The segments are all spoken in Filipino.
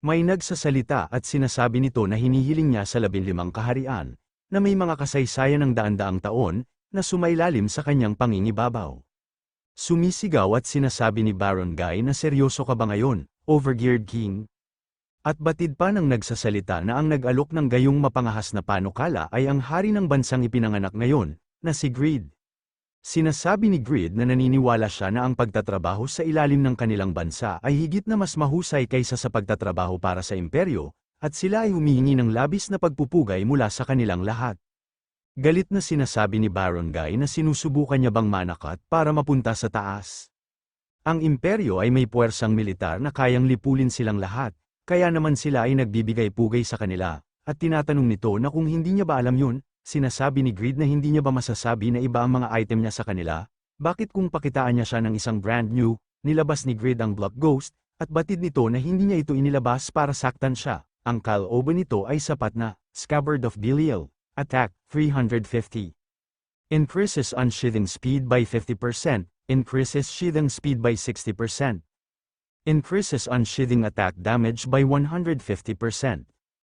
May nagsasalita at sinasabi nito na hinihiling niya sa 15 kaharian, na may mga kasaysayan ng daan-daang taon, na sumailalim sa kanyang pangingibabaw. Sumisigaw at sinasabi ni Baron Guy na seryoso ka ba ngayon, Overgeared King? At batid pa ng nagsasalita na ang nag-alok ng gayong mapangahas na panukala ay ang hari ng bansang ipinanganak ngayon, na si Greed. Sinasabi ni Greed na naniniwala siya na ang pagtatrabaho sa ilalim ng kanilang bansa ay higit na mas mahusay kaysa sa pagtatrabaho para sa imperyo, at sila ay humihingi ng labis na pagpupugay mula sa kanilang lahat. Galit na sinasabi ni Baron Guy na sinusubukan niya bang manakat para mapunta sa taas. Ang imperyo ay may puwersang militar na kayang lipulin silang lahat, kaya naman sila ay nagbibigay-pugay sa kanila, at tinatanong nito na kung hindi niya ba alam yun. Sinasabi ni Greed na hindi niya ba masasabi na iba ang mga item niya sa kanila? Bakit kung pakitaan niya siya ng isang brand new, nilabas ni Greed ang Black Ghost, at batid nito na hindi niya ito inilabas para saktan siya? Ang kalooban nito ay sapat na, Scabbard of Belial, Attack, 350. Increases unsheathing speed by 50%, increases sheathing speed by 60%. Increases unsheathing attack damage by 150%.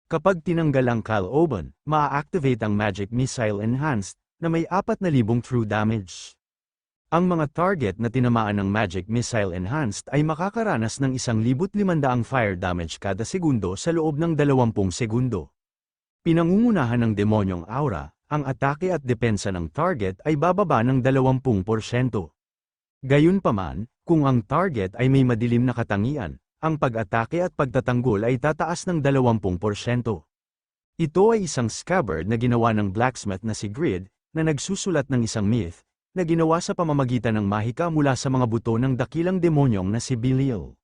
Kapag tinanggal ang kalooban, maa-activate ang Magic Missile Enhanced, na may 4,000 true damage. Ang mga target na tinamaan ng Magic Missile Enhanced ay makakaranas ng 1,500 fire damage kada segundo sa loob ng 20 segundo. Pinangungunahan ng demonyong aura, ang atake at depensa ng target ay bababa ng 20%. Gayunpaman, kung ang target ay may madilim na katangian, ang pag-atake at pagtatanggol ay tataas ng 20%. Ito ay isang scabbard na ginawa ng blacksmith na si Greed, na nagsusulat ng isang myth, na ginawa sa pamamagitan ng mahika mula sa mga buto ng dakilang demonyong na si Belial.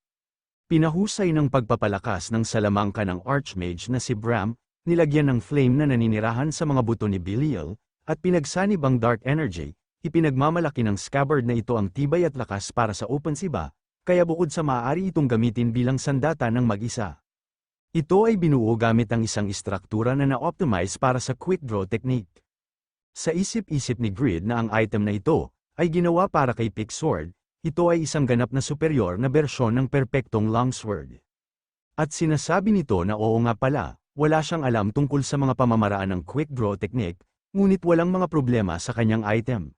Pinahusay ng pagpapalakas ng salamangka ng Archmage na si Bram, nilagyan ng flame na naninirahan sa mga buto ni Belial, at pinagsanib ang dark energy, ipinagmamalaki ng scabbard na ito ang tibay at lakas para sa opensiba, kaya bukod sa maaari itong gamitin bilang sandata ng mag-isa. Ito ay binuo gamit ang isang istruktura na na-optimize para sa quick draw technique. Sa isip-isip ni Greed na ang item na ito ay ginawa para kay Picksword, ito ay isang ganap na superior na bersyon ng perpektong longsword. At sinasabi nito na oo nga pala, wala siyang alam tungkol sa mga pamamaraan ng quick draw technique, ngunit walang mga problema sa kanyang item.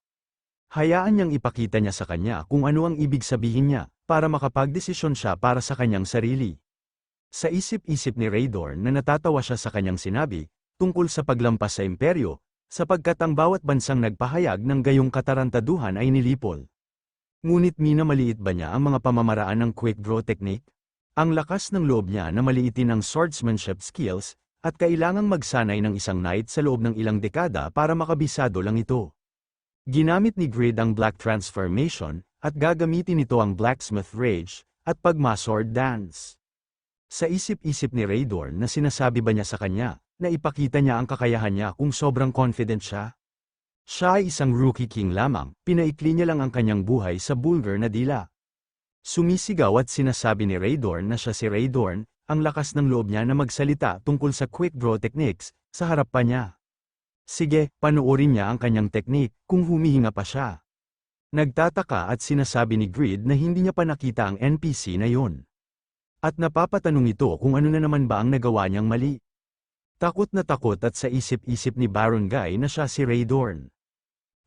Hayaan niyang ipakita niya sa kanya kung ano ang ibig sabihin niya, para makapagdesisyon siya para sa kanyang sarili. Sa isip-isip ni Raydorn na natatawa siya sa kanyang sinabi, tungkol sa paglampas sa imperyo, sapagkat ang bawat bansang nagpahayag ng gayong katarantaduhan ay nilipol. Ngunit minamaliit ba niya ang mga pamamaraan ng quick draw technique? Ang lakas ng loob niya na maliitin ang swordsmanship skills, at kailangang magsanay ng isang knight sa loob ng ilang dekada para makabisado lang ito. Ginamit ni Greed ang Black Transformation, at gagamitin nito ang Blacksmith Rage, at Pagma-Sword Dance. Sa isip-isip ni Raydorn na sinasabi ba niya sa kanya, na ipakita niya ang kakayahan niya kung sobrang confident siya? Siya ay isang rookie king lamang, pinaikli niya lang ang kanyang buhay sa bulgar na dila. Sumisigaw at sinasabi ni Raydorn na siya si Raydorn, ang lakas ng loob niya na magsalita tungkol sa quick draw techniques, sa harap pa niya. Sige, panoorin niya ang kanyang technique, kung humihinga pa siya. Nagtataka at sinasabi ni Greed na hindi niya pa nakita ang NPC na yun. At napapatanong ito kung ano na naman ba ang nagawa niyang mali. Takot na takot at sa isip-isip ni Baron Guy na siya si Raydorn.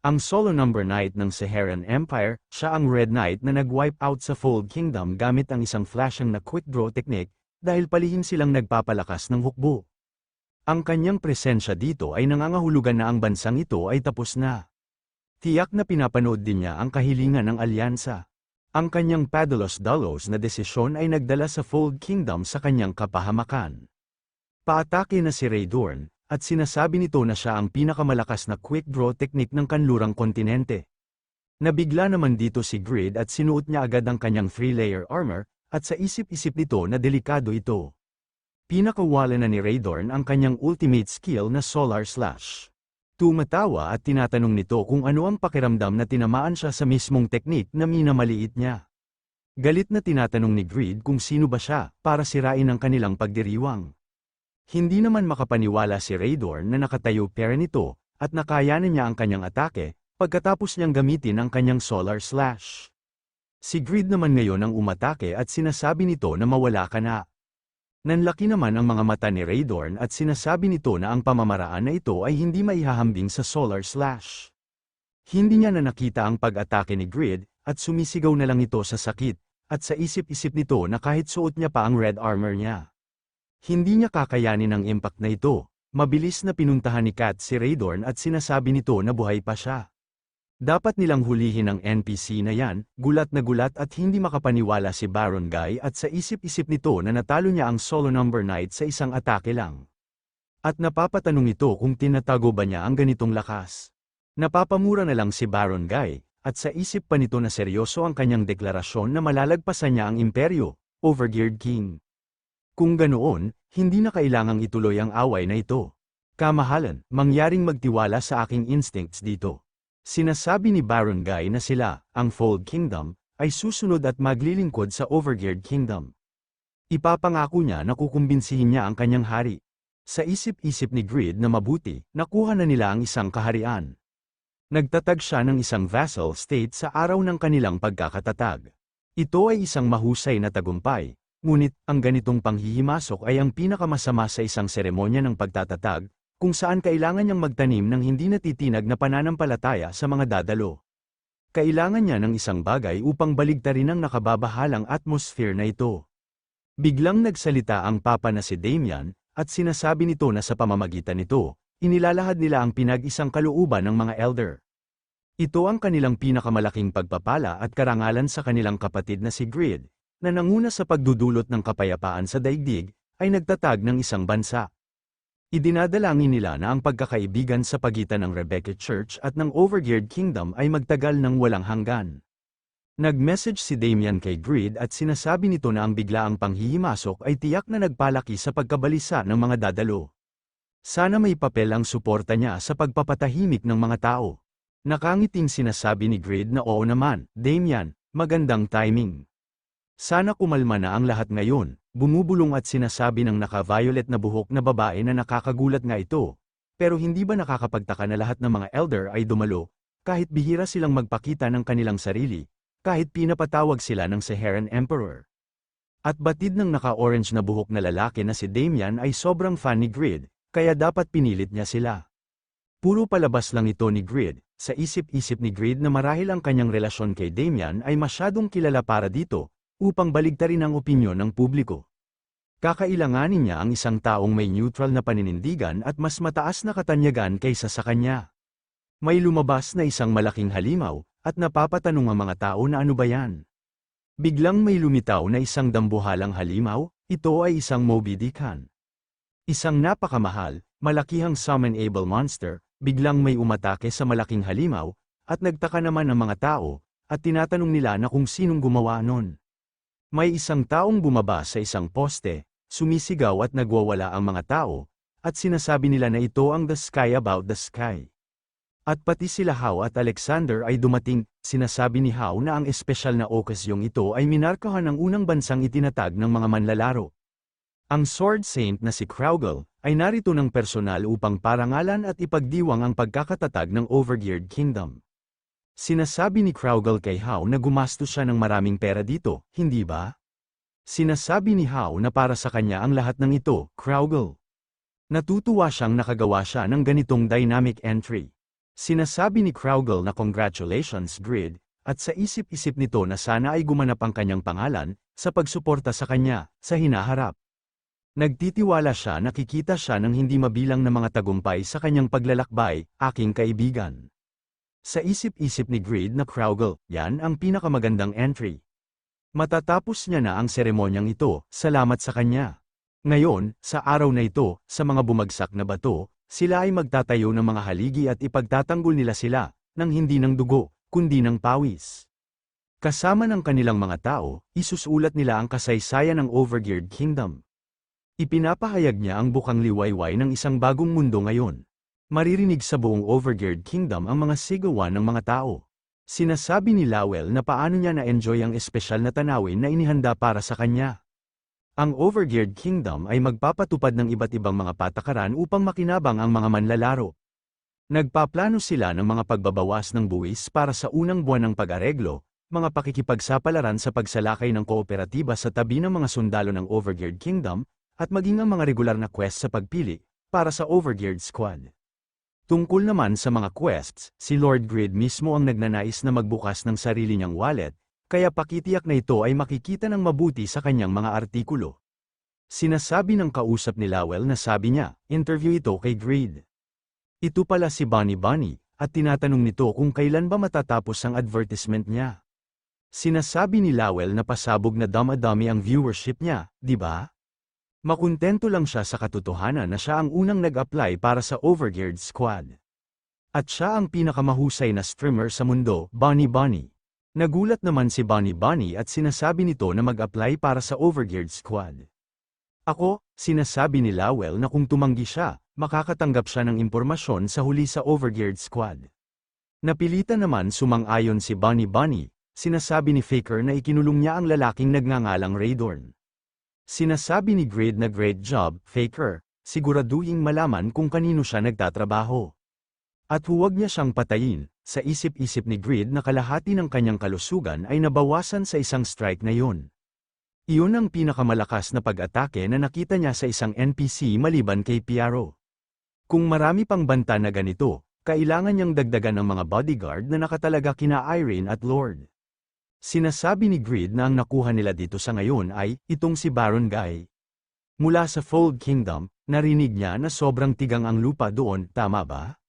Ang solo number knight ng Saharan Empire, siya ang Red Knight na nag-wipe out sa Fold Kingdom gamit ang isang flashing na quick draw technique, dahil palihim silang nagpapalakas ng hukbo. Ang kanyang presensya dito ay nangangahulugan na ang bansang ito ay tapos na. Tiyak na pinapanood din niya ang kahilingan ng alyansa. Ang kanyang Padalos Dalos na desisyon ay nagdala sa Fold Kingdom sa kanyang kapahamakan. Paatake na si Raydorn, at sinasabi nito na siya ang pinakamalakas na quick draw technique ng kanlurang kontinente. Nabigla naman dito si Greed at sinuot niya agad ang kanyang 3-layer armor, at sa isip-isip nito na delikado ito. Pinakawala na ni Raydorn ang kanyang ultimate skill na Solar Slash. Tumatawa at tinatanong nito kung ano ang pakiramdam na tinamaan siya sa mismong teknik na minamaliit niya. Galit na tinatanong ni Greed kung sino ba siya, para sirain ang kanilang pagdiriwang. Hindi naman makapaniwala si Raydorn na nakatayo pera nito, at nakayanan niya ang kanyang atake, pagkatapos niyang gamitin ang kanyang Solar Slash. Si Greed naman ngayon ang umatake at sinasabi nito na mawala ka na. Nanlaki naman ang mga mata ni Raydorn at sinasabi nito na ang pamamaraan na ito ay hindi maihahambing sa Solar Slash. Hindi niya na nakita ang pag-atake ni Grid, at sumisigaw na lang ito sa sakit, at sa isip-isip nito na kahit suot niya pa ang red armor niya, hindi niya kakayanin ang impact na ito. Mabilis na pinuntahan ni Kat si Raydorn at sinasabi nito na buhay pa siya. Dapat nilang hulihin ang NPC na yan, gulat na gulat at hindi makapaniwala si Baron Guy at sa isip-isip nito na natalo niya ang solo number knight sa isang atake lang. At napapatanong ito kung tinatago ba niya ang ganitong lakas. Napapamura na lang si Baron Guy, at sa isip pa nito na seryoso ang kanyang deklarasyon na malalagpasan niya ang imperyo, Overgeared King. Kung ganoon, hindi na kailangang ituloy ang away na ito. Kamahalan, mangyaring magtiwala sa aking instincts dito. Sinasabi ni Baron Guy na sila, ang Fold Kingdom, ay susunod at maglilingkod sa Overgeared Kingdom. Ipapangako niya na kukumbinsihin niya ang kanyang hari. Sa isip-isip ni Grid na mabuti, nakuha na nila ang isang kaharian. Nagtatag siya ng isang vassal state sa araw ng kanilang pagkakatatag. Ito ay isang mahusay na tagumpay. Ngunit, ang ganitong panghihimasok ay ang pinakamasama sa isang seremonya ng pagtatatag, kung saan kailangan niyang magtanim ng hindi natitinag na pananampalataya sa mga dadalo. Kailangan niya ng isang bagay upang baligtarin ang nakababahalang atmosphere na ito. Biglang nagsalita ang papa na si Damian, at sinasabi nito na sa pamamagitan nito, inilalahad nila ang pinag-isang kalooban ng mga elder. Ito ang kanilang pinakamalaking pagpapala at karangalan sa kanilang kapatid na si Grid, na nanguna sa pagdudulot ng kapayapaan sa daigdig, ay nagtatag ng isang bansa. Idinadalangin nila na ang pagkakaibigan sa pagitan ng Rebecca Church at ng Overgeared Kingdom ay magtagal ng walang hanggan. Nag-message si Damian kay Grid at sinasabi nito na ang biglaang panghihimasok ay tiyak na nagpalaki sa pagkabalisa ng mga dadalo. Sana may papel ang suporta niya sa pagpapatahimik ng mga tao. Nakangiting sinasabi ni Grid na oo naman, Damian, magandang timing. Sana kumalma na ang lahat ngayon, bumubulong at sinasabi ng naka-violet na buhok na babae na nakakagulat nga ito. Pero hindi ba nakakapagtaka na lahat ng mga elder ay dumalo, kahit bihira silang magpakita ng kanilang sarili, kahit pinapatawag sila ng Saharan Emperor. At batid ng naka-orange na buhok na lalaki na si Damian ay sobrang fan ni Grid, kaya dapat pinilit niya sila. Puro palabas lang ito ni Grid, sa isip-isip ni Grid na marahil ang kanyang relasyon kay Damian ay masyadong kilala para dito, upang baligtarin ang opinyon ng publiko. Kakailanganin niya ang isang taong may neutral na paninindigan at mas mataas na katanyagan kaysa sa kanya. May lumabas na isang malaking halimaw, at napapatanong ang mga tao na ano ba yan? Biglang may lumitaw na isang dambuhalang halimaw, ito ay isang Moby Dickan. Isang napakamahal, malakihang summon-able monster, biglang may umatake sa malaking halimaw, at nagtaka naman ang mga tao, at tinatanong nila na kung sinong gumawa nun. May isang taong bumaba sa isang poste, sumisigaw at nagwawala ang mga tao, at sinasabi nila na ito ang The Sky About the Sky. At pati sila Hao at Alexander ay dumating, sinasabi ni Hao na ang espesyal na okasyong ito ay minarkahan ng unang bansang itinatag ng mga manlalaro. Ang Sword Saint na si Kraugle, ay narito ng personal upang parangalan at ipagdiwang ang pagkakatatag ng Overgeared Kingdom. Sinasabi ni Kraugle kay Hao na gumastos siya ng maraming pera dito, hindi ba? Sinasabi ni Hao na para sa kanya ang lahat ng ito, Kraugle. Natutuwa siyang nakagawa siya ng ganitong dynamic entry. Sinasabi ni Kraugle na congratulations Grid, at sa isip-isip nito na sana ay gumanap ang kanyang pangalan, sa pagsuporta sa kanya, sa hinaharap. Nagtitiwala siya nakikita siya ng hindi mabilang na mga tagumpay sa kanyang paglalakbay, aking kaibigan. Sa isip-isip ni Grid na Kraugle, yan ang pinakamagandang entry. Matatapos niya na ang seremonyang ito, salamat sa kanya. Ngayon, sa araw na ito, sa mga bumagsak na bato, sila ay magtatayo ng mga haligi at ipagtatanggol nila sila, ng hindi ng dugo, kundi ng pawis. Kasama ng kanilang mga tao, isusulat nila ang kasaysayan ng Overgeared Kingdom. Ipinapahayag niya ang bukang liwayway ng isang bagong mundo ngayon. Maririnig sa buong Overgeared Kingdom ang mga sigawan ng mga tao. Sinasabi ni Lowell na paano niya na-enjoy ang espesyal na tanawin na inihanda para sa kanya. Ang Overgeared Kingdom ay magpapatupad ng iba't ibang mga patakaran upang makinabang ang mga manlalaro. Nagpaplano sila ng mga pagbabawas ng buwis para sa unang buwan ng pag-areglo, mga pakikipagsapalaran sa pagsalakay ng kooperatiba sa tabi ng mga sundalo ng Overgeared Kingdom, at maging ang mga regular na quest sa pagpili para sa Overgeared Squad. Tungkol naman sa mga quests, si Lord Grid mismo ang nagnanais na magbukas ng sarili niyang wallet, kaya pakitiyak na ito ay makikita ng mabuti sa kanyang mga artikulo. Sinasabi ng kausap ni Lowell na sabi niya, interview ito kay Grid. Ito pala si Bunny Bunny, at tinatanong nito kung kailan ba matatapos ang advertisement niya. Sinasabi ni Lowell na pasabog na dama-dami ang viewership niya, di ba? Makuntento lang siya sa katotohanan na siya ang unang nag-apply para sa Overgeared Squad. At siya ang pinakamahusay na streamer sa mundo, Bunny Bunny. Nagulat naman si Bunny Bunny at sinasabi nito na mag-apply para sa Overgeared Squad. Ako, sinasabi ni Lowell na kung tumanggi siya, makakatanggap siya ng impormasyon sa huli sa Overgeared Squad. Napilitan naman sumang-ayon si Bunny Bunny, sinasabi ni Faker na ikinulong niya ang lalaking nagngangalang Raydorn. Sinasabi ni Grid na great job, Faker, siguraduhing malaman kung kanino siya nagtatrabaho. At huwag niya siyang patayin, sa isip-isip ni Grid na kalahati ng kanyang kalusugan ay nabawasan sa isang strike na yun. Iyon ang pinakamalakas na pag-atake na nakita niya sa isang NPC maliban kay Piaro. Kung marami pang banta na ganito, kailangan niyang dagdagan ng mga bodyguard na nakatalaga kina Irene at Lord. Sinasabi ni Grid na ang nakuha nila dito sa ngayon ay, itong si Baron Guy. Mula sa Fold Kingdom, narinig niya na sobrang tigang ang lupa doon, tama ba?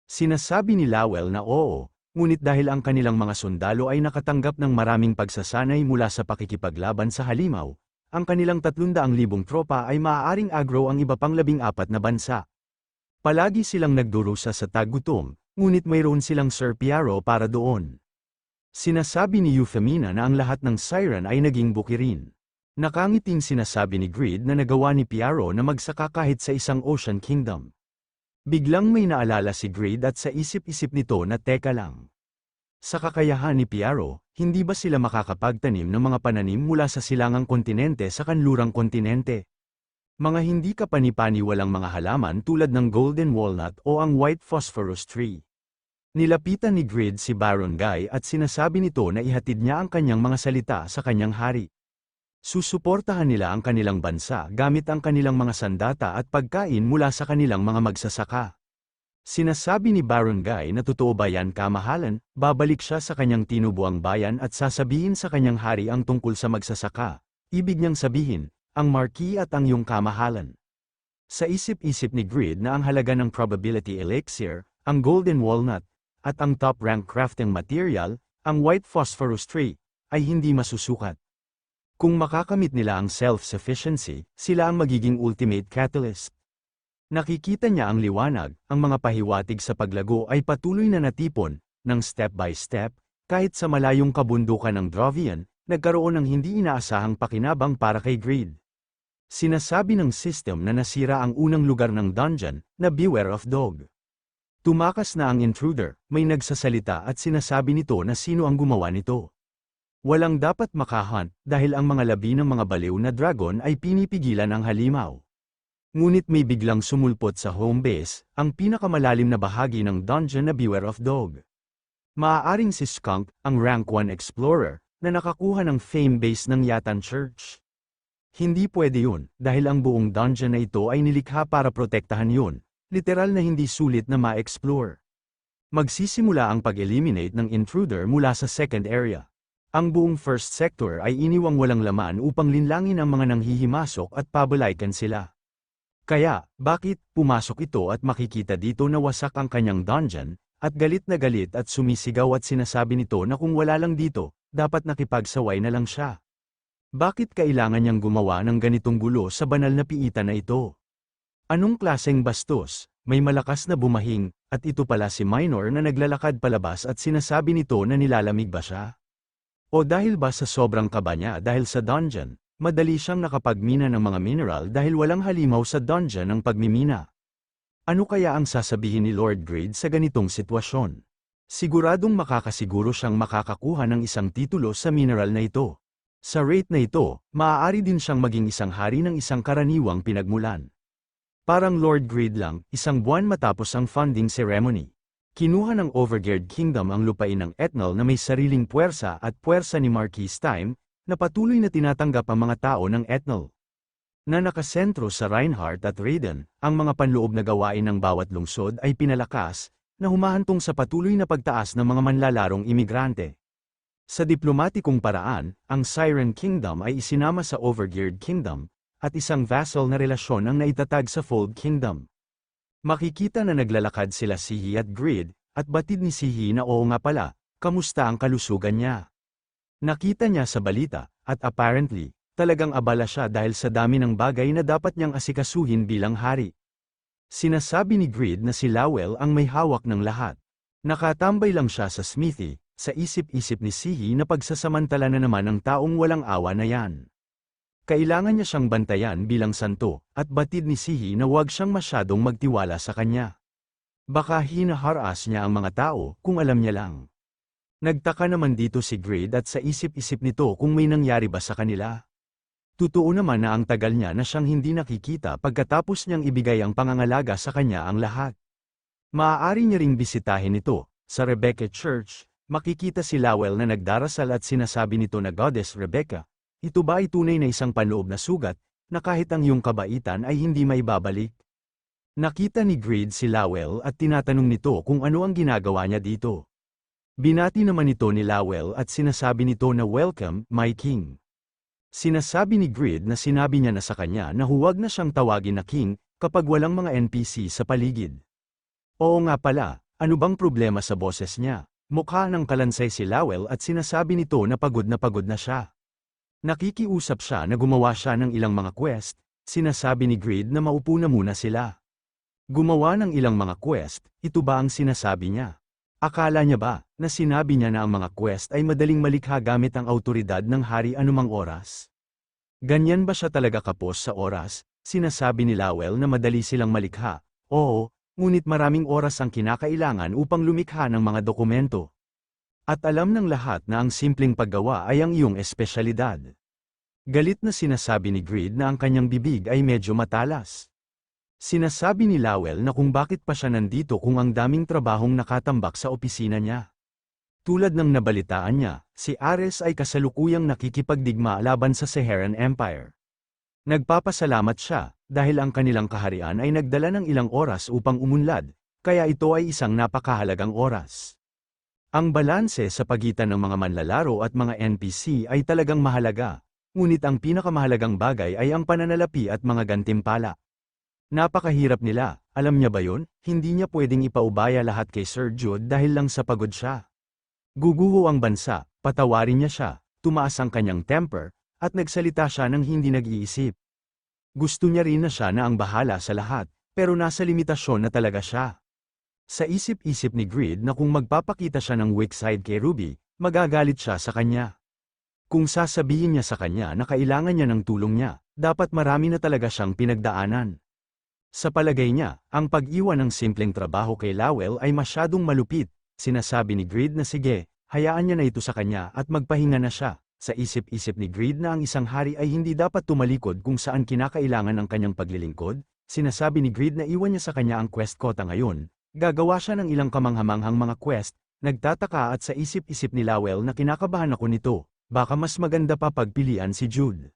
Sinasabi ni Lowell na oo. Ngunit dahil ang kanilang mga sundalo ay nakatanggap ng maraming pagsasanay mula sa pakikipaglaban sa halimaw, ang kanilang 300,000 tropa ay maaaring agro ang iba pang 14 na bansa. Palagi silang nagdurusa sa taggutom, ngunit mayroon silang Sir Piaro para doon. Sinasabi ni Euphemina na ang lahat ng siren ay naging bukirin. Nakangiting sinasabi ni Grid na nagawa ni Piaro na magsaka kahit sa isang Ocean Kingdom. Biglang may naalala si Grid at sa isip-isip nito na teka lang. Sa kakayahan ni Piaro, hindi ba sila makakapagtanim ng mga pananim mula sa silangang kontinente sa kanlurang kontinente? Mga hindi kapani-paniwalang mga halaman tulad ng golden walnut o ang white phosphorus tree. Nilapitan ni Grid si Baron Guy at sinasabi nito na ihatid niya ang kanyang mga salita sa kanyang hari. Susuportahan nila ang kanilang bansa gamit ang kanilang mga sandata at pagkain mula sa kanilang mga magsasaka. Sinasabi ni Baron Guy na totoo ba yan kamahalan, babalik siya sa kanyang tinubuang bayan at sasabihin sa kanyang hari ang tungkol sa magsasaka. Ibig niyang sabihin, ang marquee at ang iyong kamahalan. Sa isip-isip ni Grid na ang halaga ng probability elixir, ang golden walnut, at ang top-rank crafting material, ang white phosphorus tree, ay hindi masusukat. Kung makakamit nila ang self-sufficiency, sila ang magiging ultimate catalyst. Nakikita niya ang liwanag, ang mga pahiwatig sa paglago ay patuloy na natipon, ng step by step, kahit sa malayong kabundukan ng Drovian, nagkaroon ng hindi inaasahang pakinabang para kay Grid. Sinasabi ng system na nasira ang unang lugar ng dungeon, na Beware of Dog. Tumakas na ang intruder, may nagsasalita at sinasabi nito na sino ang gumawa nito. Walang dapat makahunt dahil ang mga labi ng mga baliw na dragon ay pinipigilan ang halimaw. Ngunit may biglang sumulpot sa home base, ang pinakamalalim na bahagi ng dungeon na Beware of Dog. Maaaring si Skunk, ang rank 1 explorer, na nakakuha ng fame base ng Yatan Church. Hindi pwede yun, dahil ang buong dungeon na ito ay nilikha para protektahan yun, literal na hindi sulit na ma-explore. Magsisimula ang pag-eliminate ng intruder mula sa second area. Ang buong first sector ay iniwang walang laman upang linlangin ang mga nanghihimasok at pabalaykan sila. Kaya, bakit pumasok ito at makikita dito na wasak ang kanyang dungeon, at galit at sumisigaw at sinasabi nito na kung wala lang dito, dapat nakipagsaway na lang siya. Bakit kailangan niyang gumawa ng ganitong gulo sa banal na piitan na ito? Anong klaseng bastos? May malakas na bumahing, at ito pala si Minor na naglalakad palabas at sinasabi nito na nilalamig ba siya? O dahil ba sa sobrang kaba niya dahil sa dungeon, madali siyang nakapagmina ng mga mineral dahil walang halimaw sa dungeon ng pagmimina. Ano kaya ang sasabihin ni Lord Grid sa ganitong sitwasyon? Siguradong makakasiguro siyang makakakuha ng isang titulo sa mineral na ito. Sa rate na ito, maaari din siyang maging isang hari ng isang karaniwang pinagmulan. Parang Lord Grid lang, isang buwan matapos ang funding ceremony. Kinuha ng Overgeared Kingdom ang lupain ng Ethnal na may sariling puwersa at puwersa ni Marquis Time, na patuloy na tinatanggap ang mga tao ng Ethnal. na nakasentro sa Reinhardt at Raiden. Ang mga panloob na gawain ng bawat lungsod ay pinalakas, na humahantong sa patuloy na pagtaas ng mga manlalarong imigrante. Sa diplomatikong paraan, ang Siren Kingdom ay isinama sa Overgeared Kingdom, at isang vassal na relasyon ang naitatag sa Fold Kingdom. Makikita na naglalakad sila Sihi at Grid, at batid ni Sihi na oo nga pala, kamusta ang kalusugan niya. Nakita niya sa balita, at apparently, talagang abala siya dahil sa dami ng bagay na dapat niyang asikasuhin bilang hari. Sinasabi ni Grid na si Lowell ang may hawak ng lahat. Nakatambay lang siya sa smithy, sa isip-isip ni Sihi na pagsasamantala na naman ang taong walang awa na yan. Kailangan niya siyang bantayan bilang santo, at batid ni Sihi na huwag siyang masyadong magtiwala sa kanya. Baka hinaharas niya ang mga tao kung alam niya lang. Nagtaka naman dito si Grid at sa isip-isip nito kung may nangyari ba sa kanila. Totoo naman na ang tagal niya na siyang hindi nakikita pagkatapos niyang ibigay ang pangangalaga sa kanya ang lahat. Maaari niya ring bisitahin ito. Sa Rebecca Church, makikita si Lowell na nagdarasal at sinasabi nito na Goddess Rebecca, ito ba ay tunay na isang panloob na sugat, na kahit ang iyong kabaitan ay hindi maibabalik? Nakita ni Grid si Lowell at tinatanong nito kung ano ang ginagawa niya dito. Binati naman ito ni Lowell at sinasabi nito na welcome, my king. Sinasabi ni Grid na sinabi niya na sa kanya na huwag na siyang tawagin na king kapag walang mga NPC sa paligid. Oo nga pala, ano bang problema sa boses niya? Mukha ng kalansay si Lowell at sinasabi nito na pagod na siya. Nakikiusap siya na gumawa siya ng ilang mga quest, sinasabi ni Grid na maupo na muna sila. Gumawa ng ilang mga quest, ito ba ang sinasabi niya? Akala niya ba, na sinabi niya na ang mga quest ay madaling malikha gamit ang autoridad ng hari anumang oras? Ganyan ba siya talaga kapos sa oras? Sinasabi ni Lowell na madali silang malikha. Oo, ngunit maraming oras ang kinakailangan upang lumikha ng mga dokumento. At alam ng lahat na ang simpleng paggawa ay ang iyong espesyalidad. Galit na sinasabi ni Grid na ang kanyang bibig ay medyo matalas. Sinasabi ni Lowell na kung bakit pa siya nandito kung ang daming trabahong nakatambak sa opisina niya. Tulad ng nabalitaan niya, si Ares ay kasalukuyang nakikipagdigma laban sa Saharan Empire. Nagpapasalamat siya, dahil ang kanilang kaharian ay nagdala ng ilang oras upang umunlad, kaya ito ay isang napakahalagang oras. Ang balanse sa pagitan ng mga manlalaro at mga NPC ay talagang mahalaga, ngunit ang pinakamahalagang bagay ay ang pananalapi at mga gantimpala. Napakahirap nila, alam niya ba yun? Hindi niya pwedeng ipaubaya lahat kay Sir Jude dahil lang sa pagod siya. Guguho ang bansa, patawarin niya siya, tumaas ang kanyang temper, at nagsalita siya ng hindi nag-iisip. Gusto niya rin na siya na ang bahala sa lahat, pero nasa limitasyon na talaga siya. Sa isip-isip ni Grid na kung magpapakita siya ng weak side kay Ruby, magagalit siya sa kanya. Kung sasabihin niya sa kanya na kailangan niya ng tulong niya, dapat marami na talaga siyang pinagdaanan. Sa palagay niya, ang pag-iwan ng simpleng trabaho kay Lowell ay masyadong malupit. Sinasabi ni Grid na sige, hayaan niya na ito sa kanya at magpahinga na siya. Sa isip-isip ni Grid na ang isang hari ay hindi dapat tumalikod kung saan kinakailangan ang kanyang paglilingkod, sinasabi ni Grid na iwan niya sa kanya ang quest quota ngayon. Gagawa siya ng ilang kamanghamanghang mga quest, nagtataka at sa isip-isip ni Lowell na kinakabahan ako nito, baka mas maganda pa pagpilian si Jude.